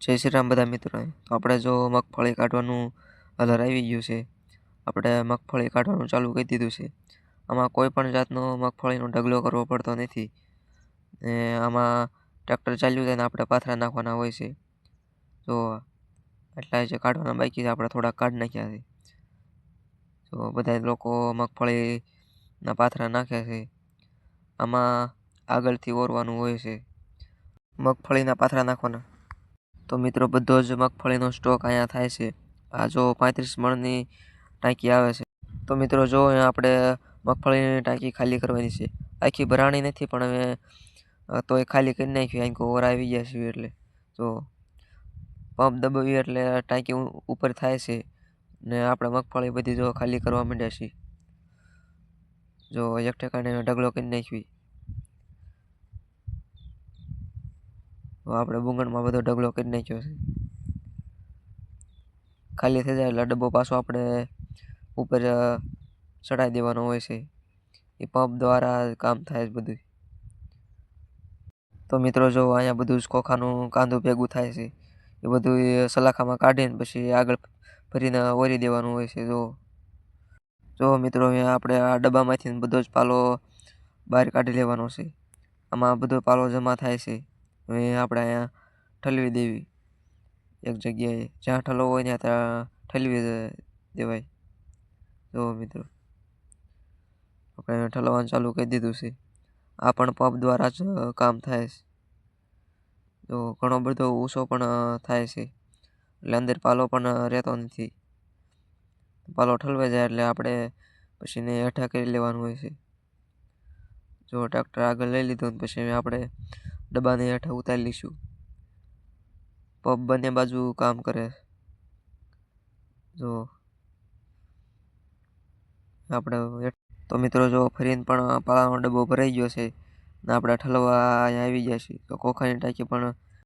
જય શ્રી રામ બધા મિત્રોને. તો આપણે જો મગફળી કાઢવાનું હલર આવી ગયું છે. આપણે મગફળી કાઢવાનું ચાલુ કરી દીધું છે. આમાં કોઈ પણ જાતનો મગફળીનો ઢગલો કરવો પડતો નથી. ને આમાં ટ્રેક્ટર ચાલ્યું જાય ને આપણે પાથરા નાખવાના હોય છે. તો એટલા જે કાઢવાના બાકી છે આપણે થોડા કાઢી નાખ્યા છે. તો બધા લોકો મગફળીના પાથરા નાખે છે. આમાં આગળથી ઓરવાનું હોય છે. મગફળીના પાથરા નાખવાના. તો મિત્રો બધો જ મગફળીનો સ્ટોક અહીંયા થાય છે. આ જો 35 મણની ટાંકી આવે છે. તો મિત્રો જો અહીંયા આપણે મગફળીની ટાંકી ખાલી કરવાની છે. આખી ભરાણી નથી પણ હવે તોય ખાલી કરી નાખી. અહીં ઓર આવી ગયા છે એટલે જો પંપ દબાવીએ એટલે ટાંકી ઉપર થાય છે ને આપણે મગફળી બધી જો ખાલી કરવા માંડ્યા છીએ. જો એક ઠેકાણે ઢગલો કરી નાખવી. આપણે બુંગણમાં બધો ઢગલો કરી નાખ્યો છે. ખાલી થઈ જાય એટલે ડબ્બો પાછો આપણે ઉપર ચડાવી દેવાનો હોય છે. એ પંપ દ્વારા કામ થાય બધું. તો મિત્રો જો અહીંયા બધું જ ખોખાનું કાંદું ભેગું થાય છે. એ બધું સલાખામાં કાઢીને પછી આગળ ફરીને ઓરી દેવાનું હોય છે. જો મિત્રો અહીંયા આપણે આ ડબ્બામાંથી બધો જ પાલો બહાર કાઢી લેવાનો છે. આમાં બધો પાલો જમા થાય છે. હવે આપણે અહીંયા ઠલવી દેવી એક જગ્યાએ. જ્યાં ઠલવો હોય ત્યાં ઠલવી દેવાય. જો મિત્રો આપણે ઠલવાનું ચાલુ કરી દીધું છે. આ પણ પંપ દ્વારા જ કામ થાય છે. જો ઘણો બધો ઊંચો પણ થાય છે એટલે અંદર પાલો પણ રહેતો નથી. પાલો ઠલવાઈ જાય એટલે આપણે પછી એને હેઠા કરી લેવાનું હોય છે. જો ટ્રેક્ટર આગળ લઈ લીધું પછી આપણે ડબ્બાને હેઠા ઉતારી લઈશું. પંપ બંને બાજુ કામ કરે. જો આપણે તો મિત્રો જો ફરીને પણ પાલાનો ડબ્બો ભરાઈ ગયો છે ને આપણે ઠલવા અહીંયા આવી ગયા છીએ. તો ખોખાની ટાંકી પણ